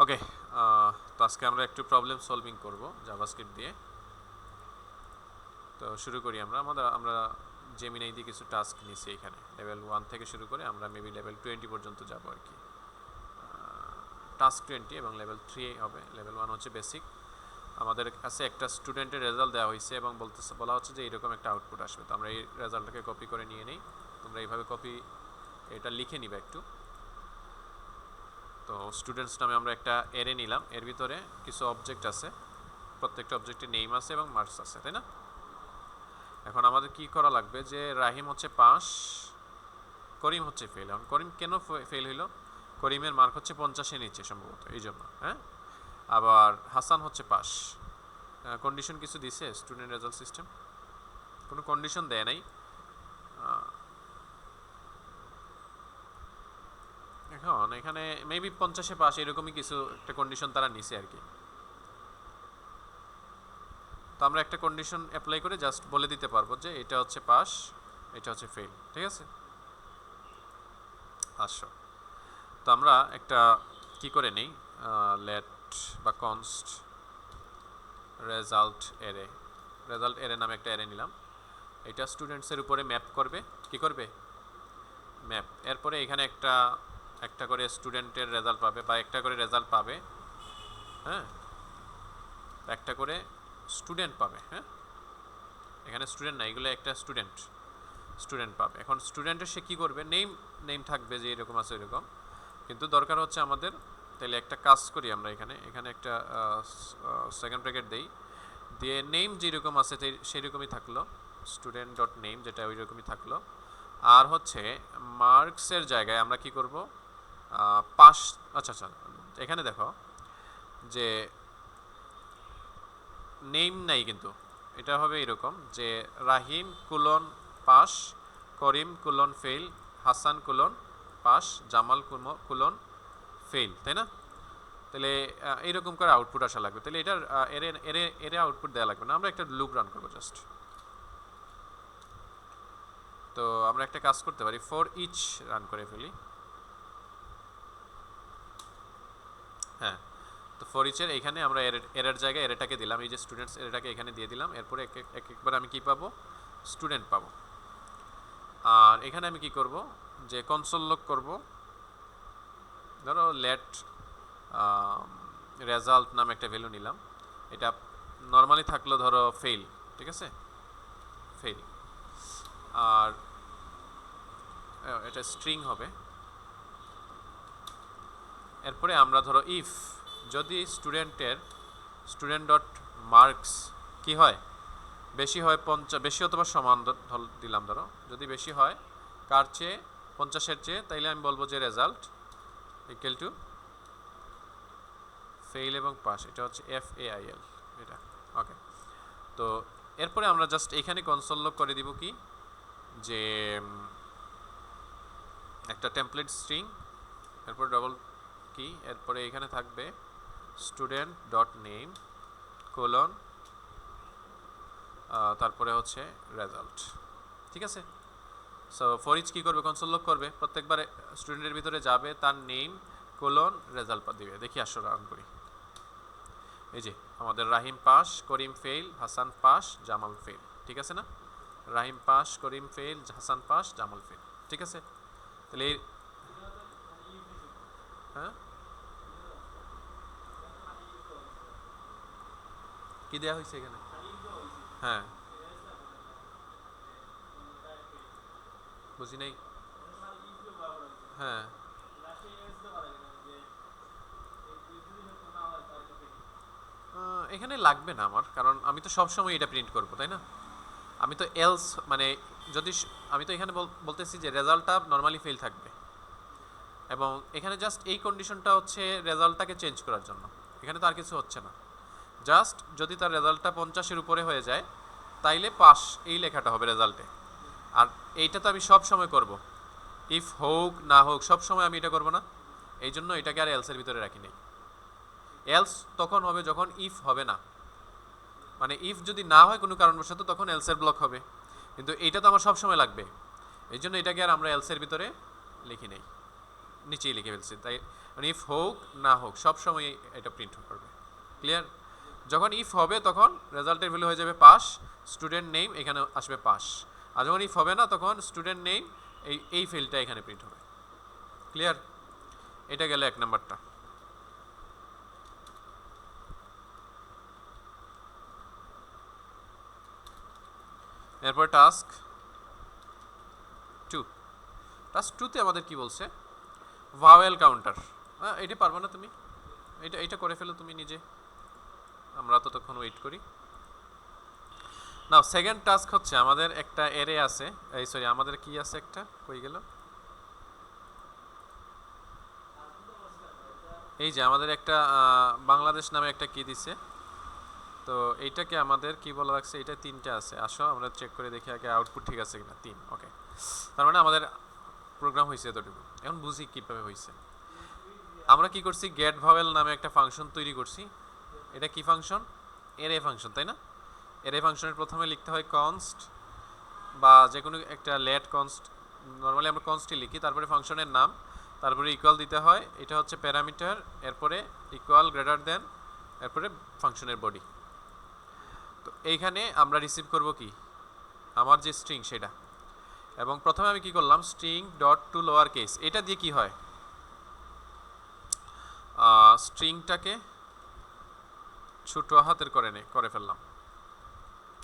ওকে, তো আজকে আমরা একটু প্রবলেম সলভিং করব জাভাস্ক্রিপ্ট দিয়ে। তো শুরু করি আমরা জেমিনাই দিয়ে কিছু টাস্ক নিয়েছি। এখানে লেভেল 1 থেকে শুরু করে আমরা মেবি লেভেল 20 পর্যন্ত যাব আর কি। টাস্ক 20 এবং লেভেল 3 হবে। লেভেল 1 হচ্ছে বেসিক। আমাদের কাছে একটা স্টুডেন্টের রেজাল্ট দেওয়া হয়েছে এবং বলা হচ্ছে যে এরকম একটা আউটপুট আসবে। তো আমরা এই রেজাল্টটাকে কপি করে নিয়ে নেই। তোমরা এইভাবে এটা লিখে নিবে একটু। তো স্টুডেন্টস নামে আমরা একটা এরে নিলাম। এর ভিতরে কিছু অবজেক্ট আছে, প্রত্যেকটা অবজেক্টের নেম আছে এবং মার্কস আছে, তাই না? এখন আমাদের কি করা লাগবে যে রাহিম হচ্ছে পাস, করিম হচ্ছে ফেল। এখন করিম কেন ফেল হইল? করিমের মার্ক হচ্ছে 50-এর নিচে সম্ভবত, এই জন্য। হ্যাঁ, আবার হাসান হচ্ছে পাস। কন্ডিশন কিছু দিছে স্টুডেন্ট রেজাল্ট সিস্টেম? কোনো কন্ডিশন দেয় নাই। এখন এখানে মেবি 50-এ পাস এরকমই কিছু একটা কন্ডিশন তারা নিছে আর কি। তো আমরা একটা কন্ডিশন অ্যাপ্লাই করে জাস্ট বলে দিতে পারবো যে এটা হচ্ছে পাস, এটা হচ্ছে ফেল। ঠিক আছে, আসো। তো আমরা একটা কি করে নেই, লেট বা কনস্ট রেজাল্ট এরে নামে একটা এরে নিলাম। এটা স্টুডেন্টসের উপরে ম্যাপ করবে। কি করবে? ম্যাপ। এরপরে এখানে একটা করে স্টুডেন্টের রেজাল্ট পাবে বা একটা করে রেজাল্ট পাবে। হ্যাঁ, একটা করে স্টুডেন্ট পাবে। হ্যাঁ, এখানে স্টুডেন্ট না, এগুলো একটা স্টুডেন্ট পাবে। এখন স্টুডেন্টের সে কী করবে? নেম থাকবে যে এরকম আছে এরকম, কিন্তু দরকার হচ্ছে আমাদের, তাহলে একটা কাজ করি আমরা এখানে একটা সেকেন্ড ব্র্যাকেট দেই, দিয়ে নেম যেরকম আছে সেরকমই থাকলো, স্টুডেন্ট ডট নেম যেটা ওই রকমই থাকলো। আর হচ্ছে মার্কসের জায়গায় আমরা কি করব? পাস। আচ্ছা, এখানে দেখো যে নেম নাই, কিন্তু এটা হবে এরকম যে রাহিম কুলন পাস, করিম কুলন ফেল, হাসান কুলন পাস, জামাল কুলন ফেল, তাই না? তাহলে এইরকম করে আউটপুট আসা লাগবে। তাহলে এটার এরে আউটপুট দেওয়া লাগবে না, আমরা একটা লুপ রান করবো জাস্ট। তো আমরা একটা কাজ করতে পারি, ফর ইচ রান করে ফেলি। হ্যাঁ, তো ফর ইচের এইখানে আমরা এরের জায়গায় এরেটাকে দিলাম, এই যে স্টুডেন্টস এরেটাকে এখানে দিয়ে দিলাম। এরপরে একবার আমি কি পাবো? স্টুডেন্ট পাবো। আর এখানে আমি কি করব যে কনসোল লগ করব। ধরো লেট রেজাল্ট নামে একটা ভ্যালু নিলাম। এটা নর্মালি থাকলো ধরো ফেল, ঠিক আছে, ফেল। আর এটা স্ট্রিং হবে। এরপরে আমরা ধরো ইফ যদি স্টুডেন্ট ডট মার্কস কি হয়, বেশি হয় 50, বেশি অথবা সমান দিলাম। ধরো যদি বেশি হয় কার চেয়ে, 50-এর চেয়ে, তাইলে আমি বলবো যে রেজাল্ট ইকুয়াল টু ফেল এবং পাস। এটা হচ্ছে FAIL এটা। ওকে, তো এরপরে আমরা জাস্ট এখানে কনসোল লগ করে দিব কি, যে একটা টেমপ্লেট স্ট্রিং, এরপর ডবল কি, এরপরে এখানে থাকবে স্টুডেন্ট ডট নেম কোলন, তারপরে হচ্ছে রেজাল্ট। ঠিক আছে, সো ফর ইচ কী করবে? কনসোল লগ করবে, প্রত্যেকবার স্টুডেন্টের ভিতরে যাবে, তার নেম কোলন রেজাল্ট দিবে। দেখি আসো রান করি। এই যে আমাদের Rahim pass, Karim fail, Hasan pass, Jamal fail. ঠিক আছে না? Rahim pass, Karim fail, Hasan pass, Jamal fail. ঠিক আছে, তাহলে হ্যাঁ, কি দেওয়া হয়েছে এখানে? হ্যাঁ, বুঝি নাই। হ্যাঁ, এখানে লাগবে না আমার, কারণ আমি তো সবসময় এটা প্রিন্ট করবো, তাই না? আমি তো এলস মানে যদি আমি তো এখানে বলতেছি যে রেজাল্টটা নর্মালি ফেল থাকবে, এবং এখানে জাস্ট এই কন্ডিশনটা হচ্ছে রেজাল্টটাকে চেঞ্জ করার জন্য। এখানে তো আর কিছু হচ্ছে না, জাস্ট যদি তার রেজাল্টটা 50-এর উপরে হয়ে যায় তাইলে পাস এই লেখাটা হবে রেজাল্টে। আর এইটা তো আমি সব সময় করব, ইফ হোক না হোক সব সময় আমি এটা করব না, এই জন্য এটাকে আর এলসের ভিতরে রাখি নেই। এলস তখন হবে যখন ইফ হবে না, মানে ইফ যদি না হয় কোনো কারণবশত তখন এলসের ব্লক হবে, কিন্তু এইটা তো আমার সব সময় লাগবে, এই জন্য এটাকে আর আমরা এলসের ভিতরে লিখি নেই, নিচেই লিখে ফেলছি। তাই মানে ইফ হোক না হোক সবসময় এটা প্রিন্ট করবে। ক্লিয়ার? যখন ইফ হবে তখন রেজাল্টের ভ্যালু হয়ে যাবে পাস, স্টুডেন্ট নেম এখানে আসবে পাস। আর যখন ইফ হবে না তখন স্টুডেন্ট নেম এই ফিল্ডটা এখানে প্রিন্ট হবে। ক্লিয়ার? এটা গেল এক নাম্বারটা। এরপর টাস্ক 2। টাস্ক 2তে আমাদের কি বলছে? Vowel counter. এটা পারবো না তুমি? এটা করে ফেলো তুমি নিজে, আমরা ততক্ষণ ওয়েট করি। নাও সেকেন্ড টাস্ক হচ্ছে আমাদের একটা এরে আছে, এই সরি আমাদের কি আছে, একটা কই গেল, এই যে আমাদের একটা বাংলাদেশ নামে একটা কি দিছে, তো এইটাকে আমাদের কি বলা লাগছে, এটা 3টা আছে। আসো আমরা চেক করে দেখি আগে আউটপুট ঠিক আছে কিনা। 3, ওকে। তার মানে আমাদের প্রোগ্রাম হয়েছে এতটুকু। এখন বুঝি কিভাবে হয়েছে। আমরা কি করছি, গেট ভাওয়েল নামে একটা ফাংশন তৈরি করছি। এটা কি ফাংশন? এরে ফাংশন, তাই না? এরে ফাংশনের প্রথমে লিখতে হয় কনস্ট বা যে কোনো একটা লেট কনস্ট, নর্মালি আমরা কনস্টই লিখি, তারপরে ফাংশনের নাম, তারপরে ইকুয়াল দিতে হয়, এটা হচ্ছে প্যারামিটার, এরপরে ইকুয়াল গ্রেটার দেন, এরপরে ফাংশনের বডি। তো এইখানে আমরা রিসিভ করব কি, আমার যে স্ট্রিং সেটা। এবং প্রথমে আমি কি করলাম, string dot to lower case, এটা দিয়ে কি হয়, স্ট্রিংটাকে ছোট হাতের করে ফেললাম।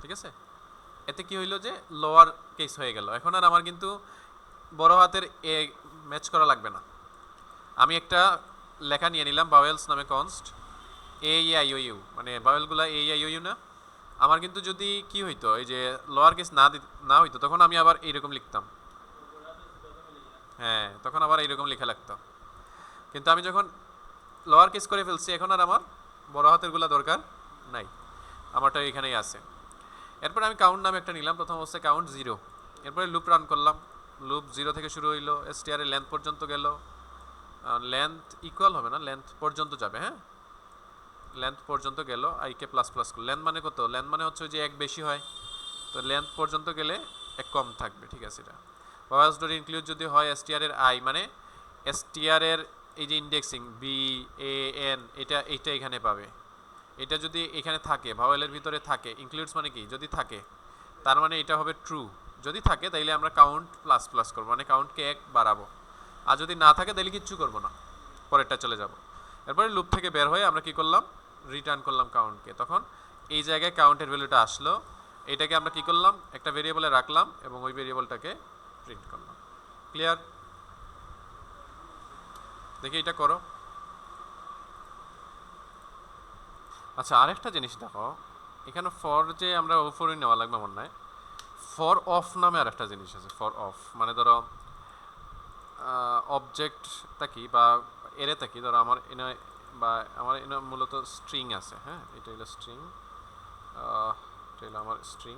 ঠিক আছে? এতে কি হইলো যে লোয়ার কেস হয়ে গেল। এখন আর আমার কিন্তু বড় হাতের এ ম্যাচ করা লাগবে না। আমি একটা লেখা নিয়ে নিলাম ভাওয়েলস নামে const, A I O U, মানে ভাওয়েলগুলো এ আই ও ইউ না। আমার কিন্তু যদি কি হইতো, এই যে লোয়ার কেস না হইতো, তখন আমি আবার এইরকম লিখতাম। হ্যাঁ, তখন আবার এইরকম লেখা লাগতো। কিন্তু আমি যখন লোয়ার কেস করে ফেলছি, এখন আর আমার বড় হাতেরগুলো দরকার নাই, আমারটা এখানেই আছে। এরপর আমি কাউন্ট নামে একটা নিলাম, প্রথম অবস্থায় কাউন্ট 0। এরপরে লুপ রান করলাম, লুপ 0 থেকে শুরু হইলো, এসটিআর এর লেন্থ পর্যন্ত গেল, লেন্থ ইকুয়াল হবে না, লেন্থ পর্যন্ত যাবে। হ্যাঁ, লেন্থ পর্যন্ত গেল, আইকে প্লাস প্লাস, লেন্থ মানে কত, লেন্থ মানে হচ্ছে যে এক বেশি হয়, তো লেন্থ পর্যন্ত গেলে এক কম থাকবে। ঠিক আছে? এটা ভাওয়েলস ডট ইনক্লুড যদি হয় এসটিআর এর আই, মানে এসটিআর এর এই যে ইন্ডেক্সিং বি এ এন, এটা এখানে পাবে। এটা যদি এখানে থাকে, ভাওয়েলের ভিতরে থাকে, ইনক্লুডস মানে কি, যদি থাকে, তার মানে এটা হবে ট্রু। যদি থাকে তাইলে আমরা কাউন্ট প্লাস প্লাস করবো, মানে কাউন্টকে 1 বাড়াবো। আর যদি না থাকে তাহলে কিচ্ছু করবো না, পরেরটা চলে যাব। এরপরে লুপ থেকে বের হয়ে আমরা কি করলাম, রিটার্ন করলাম কাউন্টকে। তখন এই জায়গায় কাউন্টের ভ্যালুটা আসলো, এটাকে আমরা কি করলাম, একটা ভেরিয়েবলে রাখলাম এবং ওই ভেরিয়েবলটাকে প্রিন্ট করলাম। ক্লিয়ার? দেখি এটা করো। আচ্ছা, আরেকটা জিনিস দেখো, এখানে ফর যে আমরা ওপরে নেওয়া লাগবে মনে হয়, ফর অফ নামে আরেকটা জিনিস আছে। ফর অফ মানে ধরো অবজেক্টটা কি বা এরেটা কি, ধরো আমার এনে বা আমার এনে মূলত স্ট্রিং আছে। হ্যাঁ, এটা হলো স্ট্রিং, এটা হলো আমার স্ট্রিং।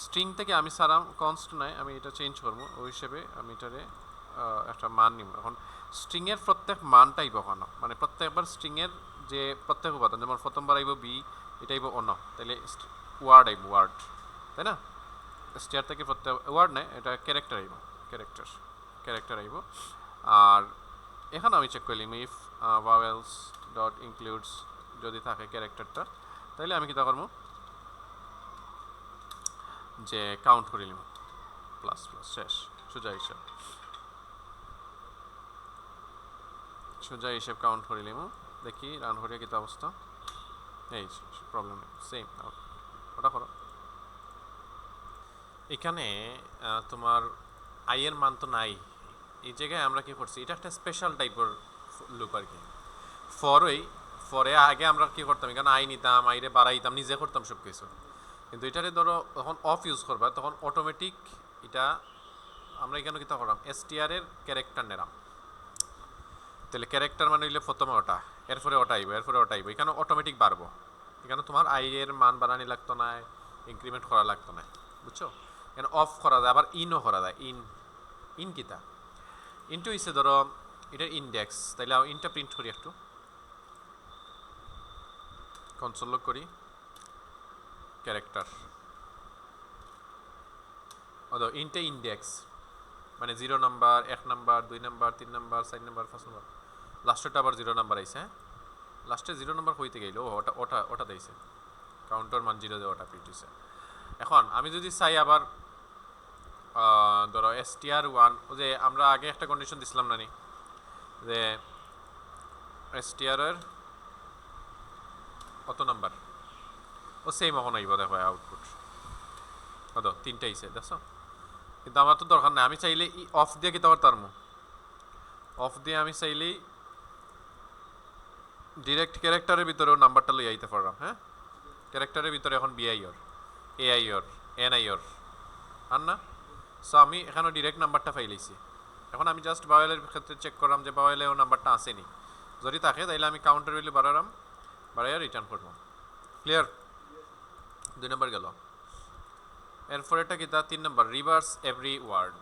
স্ট্রিং থেকে আমি সারাম কনস্ট নাই, আমি এটা চেঞ্জ করবো, ওই হিসেবে আমি এটারে একটা মান নিব। এখন স্ট্রিংয়ের প্রত্যেক মানটাই বসানো, মানে প্রত্যেকবার স্ট্রিংয়ের যে প্রত্যেক উপাদান, যেমন প্রথমবার আইব বি, এটা আইব অন্য, তাহলে ওয়ার্ড আইব ওয়ার্ড, তাই না? স্টেয়ার থেকে প্রত্যেক ওয়ার্ড নেই, এটা ক্যারেক্টার আইব, ক্যারেক্টার আইব। আর এখানে আমি চেক করলাম ইফ ভাওয়েলস ডট ইনক্লুডস যদি থাকে ক্যারেক্টারটা, তাহলে আমি কি তা করবো, যে কাউন্ট করে নিব প্লাস প্লাস, শেষ। সোজা হিসেব কাউন্ট করে নিব। দেখি রান করিয়া কি অবস্থা, এই প্রবলেম নেই, সেম ওটা করো। এখানে তোমার আই এর মান তো নাই, এই জায়গায় আমরা কি করছি, এটা একটা স্পেশাল টাইপের লুপ আর কি। ফরে আগে আমরা কি করতাম, এখানে আই নিতাম, আইরে বাড়াইতাম, নিজে করতাম সব কিছু। কিন্তু এটারে ধরো যখন অফ ইউজ করবা তখন অটোমেটিক এটা আমরা এখানে কি করলাম, এসটিআর এর ক্যারেক্টার নিলাম। তাহলে ক্যারেক্টার মানে হইলে প্রথমে ওটা, এরপরে ওটা আইব, এরপরে ওটা আইব, এখানে অটোমেটিক বাড়বো। এখানে তোমার আই এর মান বাড়ানি লাগতো না, ইনক্রিমেন্ট করা লাগতো না, বুঝছো? এখানে অফ করা যায়, আবার ইনও করা যায়। ইন কিতা, ইনটু হইছে ধরো এটার ইন্ডেক্স, তাইলে ইনটা প্রিন্ট করি, একটু কনসোল লক করি, ক্যারেক্টার অদো ইনটা ইন্ডেক্স, মানে 0 number, 1 number, 2 number, 3 number, 4 number, 5 number, লাস্টেরটা আবার 0 নাম্বার আইছে, হ্যাঁ লাস্টে 0 নাম্বার হইতে গেল, ওটা ওটা ওটা দিয়েছে কাউন্টার মান 0 দিয়ে ওটা প্রিন্ট হইছে। এখন আমি যদি চাই আবার ধরো str1, যে আমরা আগে একটা কন্ডিশন দিছিলাম না নি, যে str এর কত নাম্বার, ও সেম এখন আইব দেখো আউটপুট কত 3টা আইছে দেখছো। কিন্তু আমার তো দরকার নাই, আমি চাইলে অফ দিয়ে কি তোমার তারমু, অফ দিয়ে আমি চাইলেই ডিরেক্ট ক্যারেক্টারের ভিতরেও নাম্বারটা লই আইতে পারলাম। হ্যাঁ ক্যারেক্টারের ভিতরে এখন বিআইওর, এআইওর, এনআইওর আর না, সো আমি এখানে ডিরেক্ট নাম্বারটা ফাইলাইছি। এখন আমি জাস্ট বাওয়েলের ক্ষেত্রে চেক করলাম যে বাওয়েলেও নাম্বারটা আসেনি, যদি থাকে তাইলে আমি কাউন্টার ভ্যালু বাড়ালাম, বাড়াইয়া রিটার্ন করবো। ক্লিয়ার? 2 নম্বর গেল। এরপর এটা কি তা 3 নম্বর, রিভার্স এভরি ওয়ার্ড।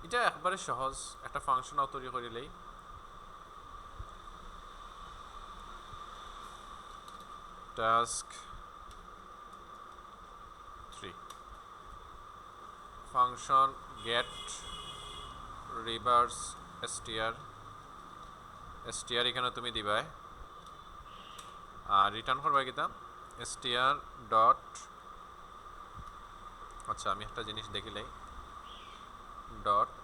এটা একবারে সহজ, একটা ফাংশন তৈরি করিলেই task 3 function get reverse str এখানে তুমি দিবাই আর রিটার্ন করবা কিতা str ডট, আচ্ছা আমি একটা জিনিস দেখিলাই, ডট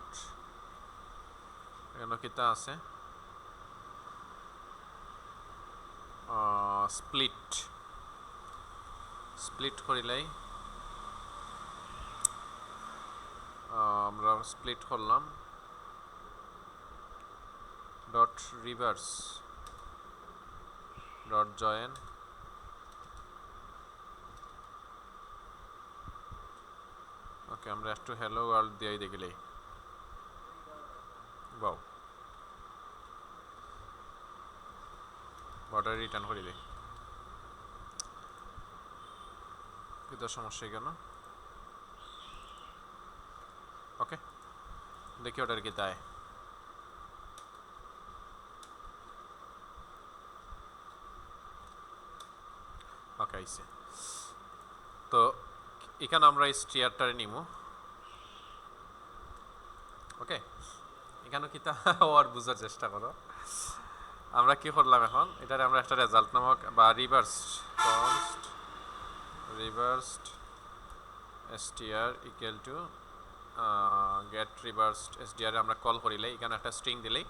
এখানে কিতা আছে স্প্লিট, স্প্লিট করিলাই আমরা স্প্লিট করলাম ডট রিভার্স ডট জয়েন, ওকে আমরা একটু হ্যালো ওয়ার্ল্ড দিয়েই দেখিলাই, বাও বর্ডার রিটার্ন করিলে কিন্তু সমস্যা কেন। ওকে দেখি ওটার কি তাই, ওকে আইছে। তো এখানে আমরা স্ট্রিয়ারটারে নিমু, ওকে এখানে কি তা আর বুঝার চেষ্টা করো। আমরা কি করলাম এখন, এটারে আমরা একটা রেজাল্ট নামক বা reversed str equal to get reversed str আমরা কল করিলে এখানে একটা স্ট্রিং দিলেই,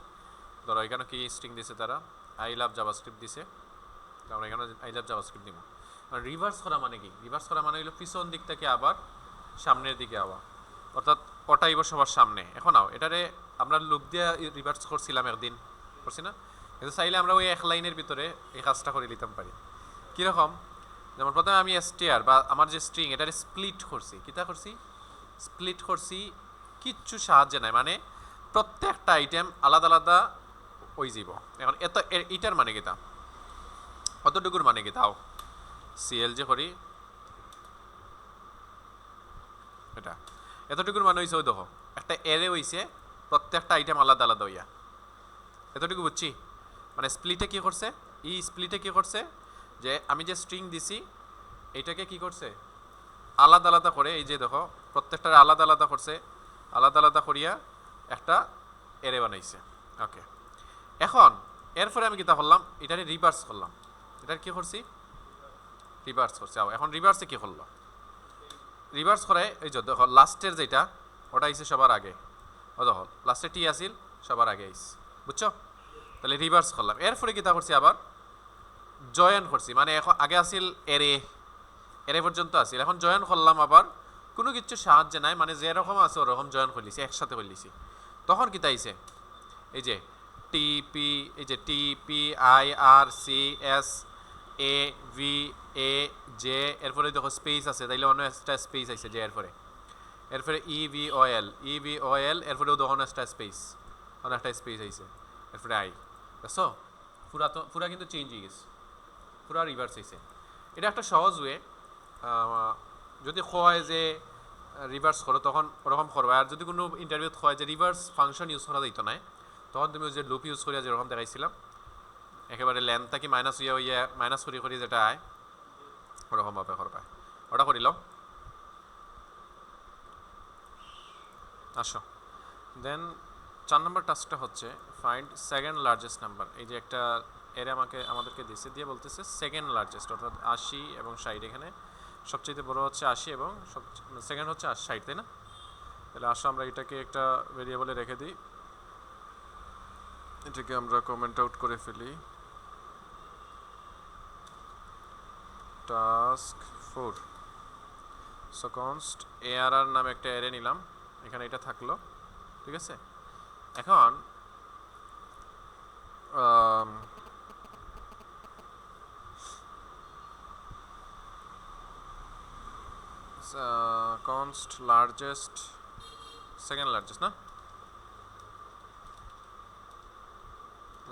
ধরো এখানে কি স্ট্রিং দিছে তারা, আই লাভ জাভাস্ক্রিপ্ট দিছে, আমরা এখানে আই লাভ জাভাস্ক্রিপ্ট দিব। আর রিভার্স করা মানে কি, রিভার্স করা মানে হলো পিছন দিক থেকে আবার সামনের দিকে আওয়া, অর্থাৎ ওটাই সবার সামনে। এখন আও এটারে আমরা লুপ দিয়ে রিভার্স করছিলাম একদিন, করছি না, কিন্তু চাইলে আমরা ওই এক লাইনের ভিতরে এই কাজটা করে নিতে পারি। কীরকম, যেমন প্রথমে আমি str বা আমার যে স্ট্রিং এটারে স্প্লিট করছি, কিতা করছি স্প্লিট করছি, কিচ্ছু সাহায্য নাই, মানে প্রত্যেকটা আইটেম আলাদা আলাদা ওই যাব। এখন এটার মানে কিতা, কতটুকুর মানে কি তাও সিএল যে করি এটা এতটুকুর মানে হইছে, ওই দেখো একটা এরে হইছে, প্রত্যেকটা আইটেম আলাদা আলাদা হইয়া, এতটুকু বুঝছি। মানে স্প্লিটে কি করছে, স্প্লিটে কি করছে, যে আমি যে স্ট্রিং দিছি এইটাকে কি করছে আলাদা আলাদা করে, এই যে দেখো প্রত্যেকটা আলাদা আলাদা করছে, আলাদা আলাদা করিয়া একটা এরে বানাইছে। ওকে এখন এরপরে আমি কিতা করলাম, এটারে রিভার্স করলাম, এটার কি করছি রিভার্স করছি। এখন রিভার্সে কি করলো, রিভার্স করে এই যে দেখো লাস্টের যেটা ওটা আইছে সবার আগে, ও দেখো লাস্টে টি আসিল সবার আগে আইছে, বুঝছো, তাহলে রিভার্স করলাম। এরপরে কিতা করছি আবার জয়েন করছি, মানে এখন আগে আসিল এরে পর্যন্ত আসিল, এখন জয়েন করলাম, আবার কোনো কিছু সাহায্য নাই, মানে যেরকম আছে ওরকম জয়েন করলিছি, একসাথে করলিছি। তখন কিতা আইছে এই যে টিপি, এই যে TP I R C S A V A J, এরপরে দেখো স্পেস আছে, তাইলে অন্য একটা স্পেস আছে যে এরপরে ইভিওএল এরপরেও দেখো একটা স্পেস, অন্য একটা স্পেস আছে, এরপরে আই, বুঝছো, পুরা কিন্তু চেঞ্জ হয়ে গেছে, পুরা রিভার্স হয়েছে। এটা একটা সহজ ওয়ে, যদি হয় যে রিভার্স করো তখন ওরকম করবা, আর যদি কোনো ইন্টারভিউত হয় যে রিভার্স ফাংশন ইউজ করা যাইতো না, তখন তুমি যে লুপ ইউজ করিয়া যেরকম দেখাইছিলাম একেবারে লেন্থটা কি মাইনাস হইয়া মাইনাস করি যেটা আয় ওরকমভাবে করবা, ওটা করিল। আসো দেন 4 নম্বর টাস্কটা হচ্ছে ফাইন্ড সেকেন্ড লার্জেস্ট নাম্বার। এই যে একটা এর আমাদেরকে দিয়েছে, দিয়ে বলতেছে সেকেন্ড লার্জেস্ট, অর্থাৎ 80 এবং 60। এখানে সবচেয়ে বড় হচ্ছে 80 এবং সেকেন্ড হচ্ছে 60, তাই না? তাহলে আসো আমরা এটাকে একটা ভেরিয়েবলে রেখে দিই, এটাকে আমরা কমেন্ট আউট করে ফেলি। টাস্ক 4 সো কনস্ট ARR নামে একটা অ্যারে নিলাম, এখানে এটা থাকলো, ঠিক আছে। এখন কনস্ট লার্জেস্ট, সেকেন্ড লার্জেস্ট না,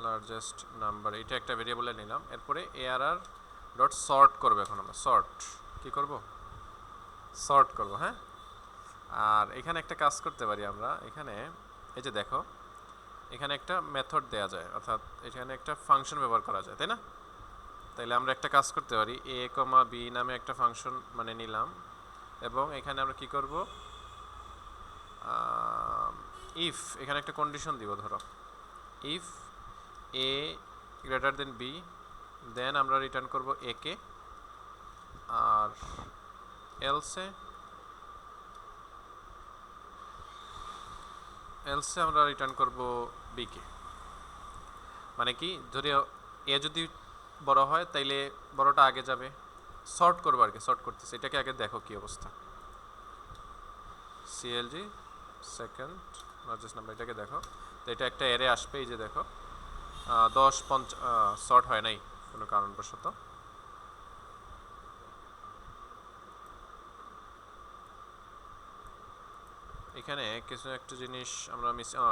লার্জেস্ট নাম্বার, এটা একটা ভেরিয়েবলে নিলাম। এরপরে ARR ডট সর্ট করবো। এখন আমরা সর্ট কি করব, সর্ট করব, হ্যাঁ। আর এখানে একটা কাজ করতে পারি আমরা, এখানে এই যে দেখো এখানে একটা মেথড দেয়া যায়, অর্থাৎ এখানে একটা ফাংশন ব্যবহার করা যায়, তাই না? তাইলে আমরা একটা কাজ করতে পারি, a, b নামে একটা ফাংশন মানে নিলাম, এবং এখানে আমরা কি করব, ইফ এখানে একটা কন্ডিশন দিব, ধরো if a greater than b, দেন আমরা রিটার্ন করব a কে, আর এলসে আমরা রিটার্ন করব b কে। মানে কি, ধরে a যদি বড় হয় তাইলে বড়টা আগে যাবে, সর্ট করবো আর কি, সর্ট করতেছে, এটাকে আগে দেখো কি অবস্থা। CLG সেকেন্ড লার্জেস্ট নাম্বার, এটাকে দেখো, তো এটা একটা এরে আসবে, এই যে দেখো 10 50 সর্ট হয় নাই কোনো কারণবশত। এখানে কিছু একটা জিনিস আমরা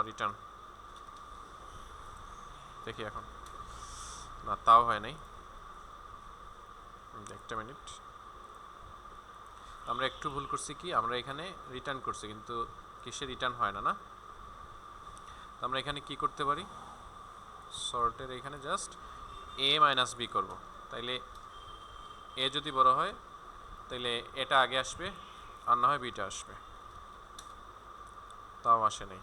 রিটার্ন দেখি, এখন না তাও হয় নাই, একটা মিনিট, আমরা একটু ভুল করছি, কি আমরা এখানে রিটার্ন করছি কিন্তু কিসে রিটার্ন হয় না, না। তো আমরা এখানে কি করতে পারি, সর্টের এখানে জাস্ট a মাইনাস b করব, তাইলে a যদি বড় হয় তাইলে এটা আগে আসবে, আর না হয় বিটা আসবে, তাও আসে নাই।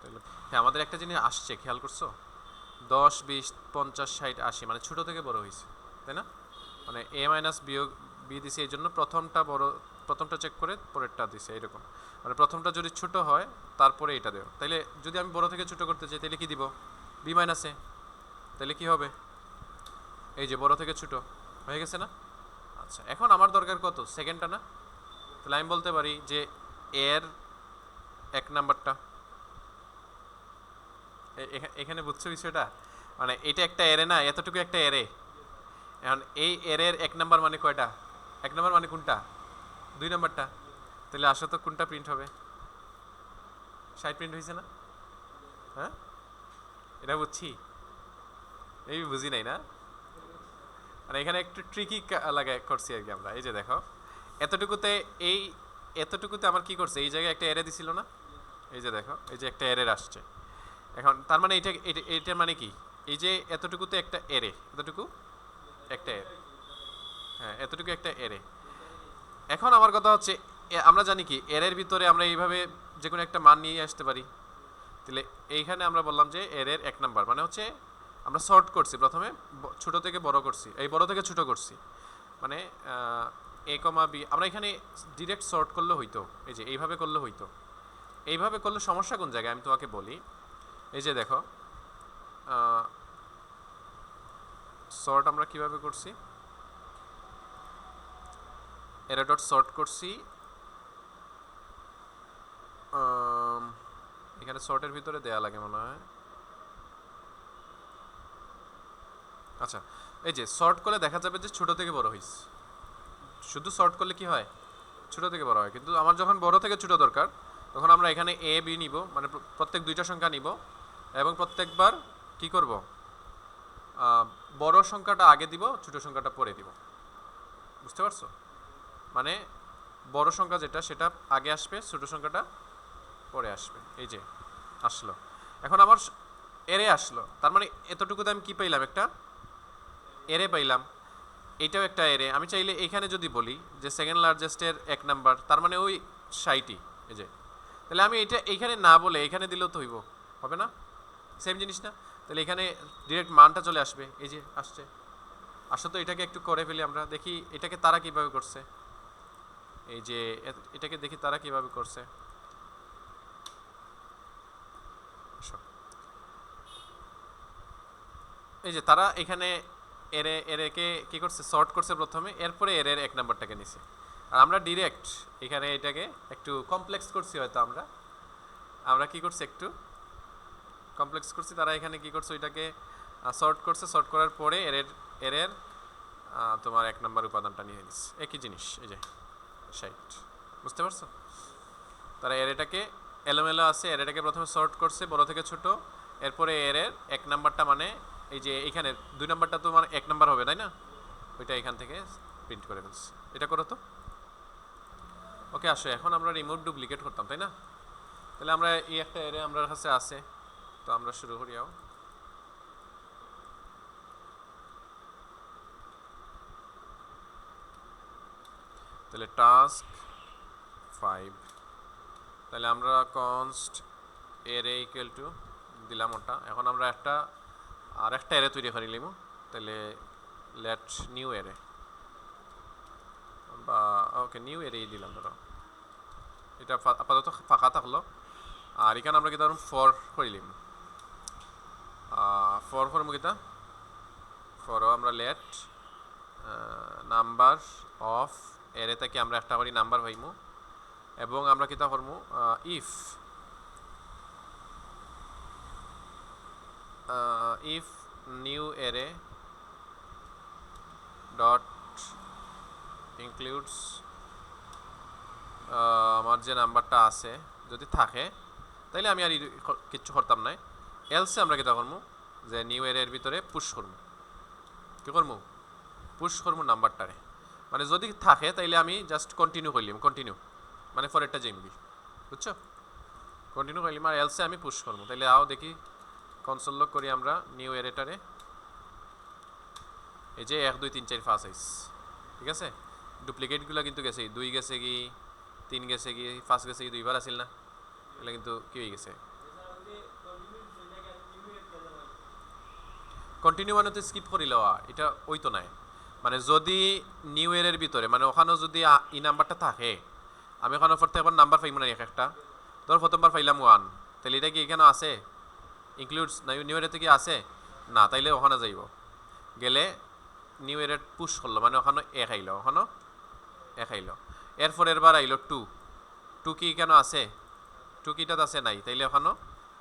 তাহলে হ্যাঁ, আমাদের একটা জিনিস আসছে, খেয়াল করছো, 10 20 50 60 80, মানে ছোট থেকে বড় হয়েছে, তাই না? মানে a মাইনাস b দিছে, এই জন্য প্রথমটা চেক করে পরেরটা দিছে, এরকম। মানে প্রথমটা যদি ছোট হয় তারপরে এটা দেব, তাইলে যদি আমি বড় থেকে ছোট করতে চাই তাহলে কি দিব, b মাইনাস a, তাহলে কি হবে, এই যে বড় থেকে ছোট হয়ে গেছে না। আচ্ছা, এখন আমার দরকার কত, সেকেন্ডটা না। তাহলে আমি বলতে পারি যে এর এক নাম্বারটা, এখানে বুঝছো বিষয়টা, মানে এটা একটা এরে না, এতটুকু একটা এরে। এখন এই এরের এক নাম্বার মানে কয়টা, এক নাম্বার মানে কোনটা, 2 নাম্বারটা। তাহলে আসো তো কোনটা প্রিন্ট হবে, 60 প্রিন্ট হয়েছে না, হ্যাঁ? এটা বুঝছি, এই বুঝি নাই না, মানে এখানে একটু ট্রিকি লাগাই করছি আর কি আমরা। এই যে দেখো এতটুকুতে আমার কি করছে, এই জায়গায় একটা এরে দিছিল না, এই যে দেখো এই যে একটা এরে আসছে। এখন তার মানে এইটার মানে কি, এই যে এতটুকুতে একটা এরে, এতটুকু একটা এরে, হ্যাঁ এতটুকু একটা এরে। এখন আমার কথা হচ্ছে, আমরা জানি কি এরের ভিতরে আমরা এইভাবে যে কোনো একটা মান নিয়ে আসতে পারি। তাহলে এইখানে আমরা বললাম যে এরের এক নাম্বার মানে হচ্ছে আমরা সর্ট করছি, প্রথমে ছোট থেকে বড় করছি, এই বড় থেকে ছোট করছি, মানে a, b। আমরা এখানে ডিরেক্ট সর্ট করলে হইতো, এই যে এইভাবে করলে হইতো। এইভাবে করলে সমস্যা কোন জায়গায় আমি তোমাকে বলি, এই যে দেখো সর্ট আমরা কিভাবে করছি, এরা ডট সর্ট করছি, এখানে সর্টের ভিতরে দেয়া লাগে মনে হয়। আচ্ছা, এই যে সর্ট করলে দেখা যাবে যে ছোট থেকে বড় হইছে, শুধু সর্ট করলে কি হয়, ছোট থেকে বড় হয়। কিন্তু আমার যখন বড় থেকে ছোট দরকার, তখন আমরা এখানে a b নিব, মানে প্রত্যেক দুইটা সংখ্যা নিব, এবং প্রত্যেকবার কি করব, বড় সংখ্যাটা আগে দিব, ছোট সংখ্যাটা পরে দিব। বুঝতে পারছো, মানে বড় সংখ্যা যেটা সেটা আগে আসবে, ছোট সংখ্যাটা পরে আসবে। এই যে আসলো, এখন আমার এরে আসলো, তার মানে এতটুকুতে আমি কি পাইলাম, একটা এরে পাইলাম, এইটাও একটা এরে। আমি চাইলে এখানে যদি বলি যে সেকেন্ড লার্জেস্টের এক নাম্বার, তার মানে ওই 60ই, এই যে তাহলে আমি এটা এইখানে না বলে এখানে দিলেও তো হইব, হবে না? সেম জিনিস না? তাহলে এখানে ডিরেক্ট মানটা চলে আসবে, এই যে আসছে। তো এটাকে একটু করে ফেলি আমরা, দেখি এটাকে তারা কিভাবে করছে। এই যে এটাকে দেখি তারা কিভাবে করছে। এই যে তারা এখানে এরেকে কি করছে, সর্ট করছে প্রথমে, এরপরে এর এক নাম্বারটাকে নিছে। আর আমরা ডিরেক্ট এখানে এটাকে একটু কমপ্লেক্স করছি, হয়তো আমরা কি করছি, একটু কমপ্লেক্স করছি। তারা এখানে কি করছে, ওইটাকে সর্ট করছে, সর্ট করার পরে এর তোমার এক নাম্বার উপাদানটা নিয়ে নিচ্ছে। একই জিনিস, এই যে 60, বুঝতে পারছো? তারা এটাকে এলোমেলো আছে, এটাকে প্রথমে সর্ট করছে বড় থেকে ছোট, এরপরে এর এক নাম্বারটা মানে এই যে এখানে 2 নাম্বারটা তো মানে 1 নাম্বার হবে, তাই না? ওইটা এখান থেকে প্রিন্ট করে ফেলছে। এটা করো তো। ওকে, আসো এখন আমরা রিমুভ ডুপ্লিকেট করতাম, তাই না? তাহলে আমরা এই একটা এরে আমার কাছে আছে, তো আমরা শুরু করি। তাহলে টাস্ক 5, তাহলে আমরা কনস্ট এরে ইকুয়াল টু দিলাম ওটা। এখন আমরা আর একটা এরে তৈরি করে নিলাম। তাহলে লেট নিউ এরে, বা ওকে নিউ এরেই দিলাম, ধরো এটা আপাতত ফাঁকা থাকলো। আর এখানে আমরা কি ধরুন ফর করিলাম, ফর করবো কিতা, ফরও আমরা লেট নাম্বার অফ এরে থেকে আমরা একটা করি নাম্বার পাইমু, এবং আমরা কিতা করবো ইফ নিউ এরে ডট ইনক্লুডস আমার যে নাম্বারটা আছে যদি থাকে, তাইলে আমি আর কিচ্ছু করতাম না। এলসে আমরা কিতা করবো, যে নিউ এর ভিতরে পুশ করবো, কি করবো, পুশ করবো নাম্বারটারে। মানে যদি থাকে তাইলে আমি জাস্ট কন্টিনিউ করলাম, কন্টিনিউ মানে ফরেরটা যাইমবি, বুঝছো? কন্টিনিউ করলাম, আর এলসে আমি পুশ করবো। তাইলে আও দেখি কনসোল লক করি আমরা নিউ এরেটারে, এই যে 1 2 3 4 5 আইস, ঠিক আছে? ডুপ্লিকেটগুলো কিন্তু গেছে, 2 গেছে কি, 3 গেছে কি, 5 গেছে কি, 2বার আসিল না, এগুলো কিন্তু কি হয়ে গেছে। কন্টিনিউ মানে তো স্কিপ করি লওয়া, এটা ওই তো নাই। মানে যদি নিউ এর ভিতরে মানে ওখানেও যদি ই নাম্বারটা থাকে, আমি ওখানে পর থেকে নাম্বার পাইব না একটা, ধর প্রথমবার পাইলাম 1, তাহলে এটা কি এখানে আছে, ইনক্লুডস নিউ এর থেকে আছে না, তাইলে ওখানে যাইব, গেলে নিউ এর পুশ করলো, মানে ওখানে 1 আইলো, ওখানে 1 আইলো, এরপর এরবার আইলো 2 কি কেন আছে, 2 কিটাত আছে নাই, তাইলে ওখানে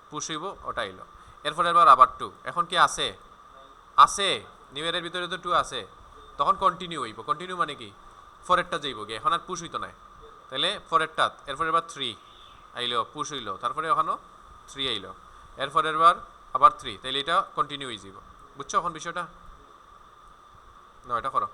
পুশ হইব, ওটা আইলো, এরপর এরবার আবার 2, এখন কি আছে, নিউ ইয়ারের ভিতরে তো 2 আছে, তখন কন্টিনিউ হইব। কন্টিনিউ মানে কি, ফরেরটা যাইব গে, এখন আর পুশ হইতো না, তাহলে ফরেরটাত এরপর এবার 3 আইলো, পুশ হইলো, তারপরে ওখানে 3 আইলো, এরপর এবার আবার 3, তাইলে এটা কন্টিনিউ হয়ে যাব। বুঝছো এখন বিষয়টা? না, এটা করো।